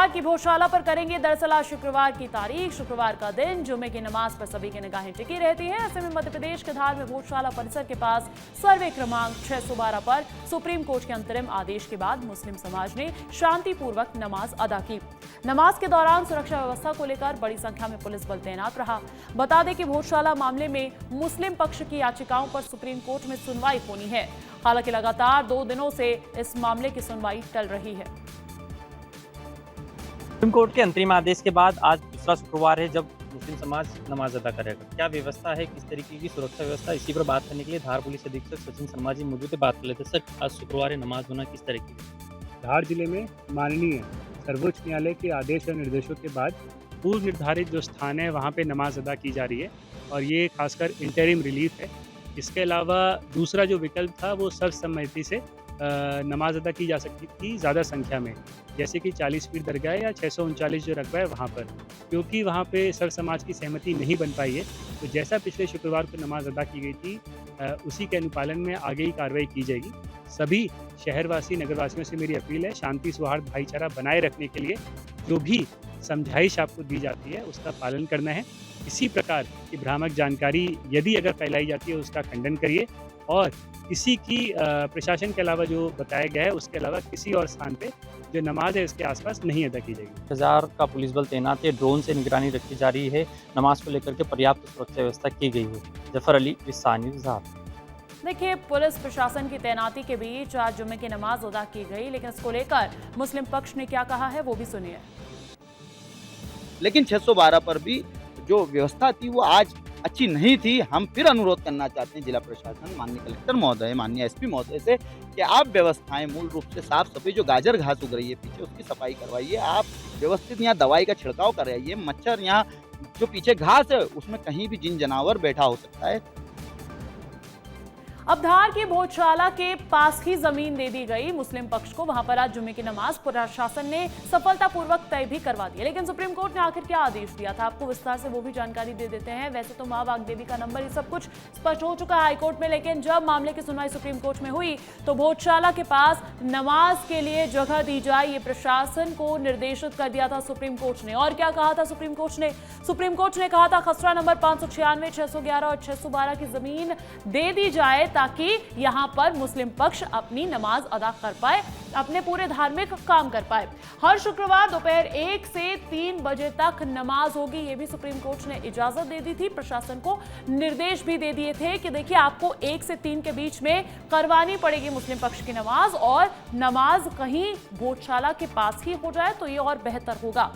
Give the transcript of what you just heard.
धार की भोजशाला पर करेंगे दरअसल आज शुक्रवार की तारीख, शुक्रवार का दिन, जुम्मे की नमाज पर सभी की निगाहें टिकी रहती है। ऐसे में मध्य प्रदेश के धार में भोजशाला परिसर के पास सर्वे क्रमांक 612 पर सुप्रीम कोर्ट के अंतरिम आदेश के बाद मुस्लिम समाज ने शांतिपूर्वक नमाज अदा की। नमाज के दौरान सुरक्षा व्यवस्था को लेकर बड़ी संख्या में पुलिस बल तैनात रहा। बता दें कि भोजशाला मामले में मुस्लिम पक्ष की याचिकाओं पर सुप्रीम कोर्ट में सुनवाई होनी है। हालांकि लगातार 2 दिनों से इस मामले की सुनवाई टल रही है। सुप्रीम कोर्ट के अंतरिम आदेश के बाद आज दूसरा शुक्रवार है जब मुस्लिम समाज नमाज अदा करेगा। क्या व्यवस्था है, किस तरीके की सुरक्षा व्यवस्था, इसी पर बात करने के लिए धार पुलिस अधीक्षक सचिन शर्मा जी मौजूद है। बात कर लेते हैं सर, आज शुक्रवार है, नमाज होना किस तरीके की? धार जिले में माननीय सर्वोच्च न्यायालय के आदेश और निर्देशों के बाद पूर्व निर्धारित जो स्थान है वहाँ पे नमाज अदा की जा रही है और ये खासकर इंटरिम रिलीफ है। इसके अलावा दूसरा जो विकल्प था वो सर्वसम्मति से नमाज अदा की जा सकती थी ज़्यादा संख्या में, जैसे कि 40 फीट दरगाह या 639 जो रकबा है वहाँ पर, क्योंकि वहाँ पे सर्व समाज की सहमति नहीं बन पाई है। तो जैसा पिछले शुक्रवार को नमाज अदा की गई थी उसी के अनुपालन में आगे ही कार्रवाई की जाएगी। सभी शहरवासी नगरवासियों से मेरी अपील है, शांति सौहार्द भाईचारा बनाए रखने के लिए जो भी समझाइश आपको दी जाती है उसका पालन करना है। इसी प्रकार की भ्रामक जानकारी यदि अगर फैलाई जाती है उसका खंडन करिए और किसी की प्रशासन के अलावा जो बताया गया है उसके अलावा किसी और स्थान पे जो नमाज है उसके आसपास नहीं अदा की जाएगी। 1000 का पुलिस बल तैनात है, ड्रोन से निगरानी रखी जा रही है, नमाज को लेकर के पर्याप्त सुरक्षा व्यवस्था की गई है। जफर अली, विस्तार न्यूज़ धार। देखिए, पुलिस प्रशासन की तैनाती के बीच आज जुम्मे की नमाज अदा की गई, लेकिन इसको लेकर मुस्लिम पक्ष ने क्या कहा है वो भी सुनिए। लेकिन 612 पर भी जो व्यवस्था थी वो आज अच्छी नहीं थी। हम फिर अनुरोध करना चाहते हैं जिला प्रशासन, माननीय कलेक्टर महोदय, माननीय एसपी महोदय से कि आप व्यवस्थाएं मूल रूप से साफ सफाई, जो गाजर घास उग रही है पीछे उसकी सफाई करवाइए। आप व्यवस्थित यहाँ दवाई का छिड़काव कराइए। मच्छर यहाँ जो पीछे घास है उसमें कहीं भी जिन जानवर बैठा हो सकता है। अब धार की भोजशाला के पास ही जमीन दे दी गई मुस्लिम पक्ष को। वहां पर आज जुम्मे की नमाज प्रशासन ने सफलतापूर्वक तय भी करवा दी, लेकिन सुप्रीम कोर्ट ने आखिर क्या आदेश दिया था आपको विस्तार से वो भी जानकारी दे देते हैं। वैसे तो मां वाग्देवी का नंबर, ये सब कुछ स्पष्ट हो चुका है हाईकोर्ट में, लेकिन जब मामले की सुनवाई सुप्रीम कोर्ट में हुई तो भोजशाला के पास नमाज के लिए जगह दी जाए, ये प्रशासन को निर्देशित कर दिया था सुप्रीम कोर्ट ने। और क्या कहा था सुप्रीम कोर्ट ने? सुप्रीम कोर्ट ने कहा था खसरा नंबर 596, 611 और 612 की जमीन दे दी जाए ताकि यहां पर मुस्लिम पक्ष अपनी नमाज अदा कर पाए, अपने पूरे धार्मिक काम कर पाए। हर शुक्रवार दोपहर 1 से 3 बजे तक नमाज होगी, ये भी सुप्रीम कोर्ट ने इजाजत दे दी थी। प्रशासन को निर्देश भी दे दिए थे कि देखिए आपको 1 से 3 के बीच में करवानी पड़ेगी मुस्लिम पक्ष की नमाज, और नमाज कहीं भोजशाला के पास ही हो जाए तो ये और बेहतर होगा।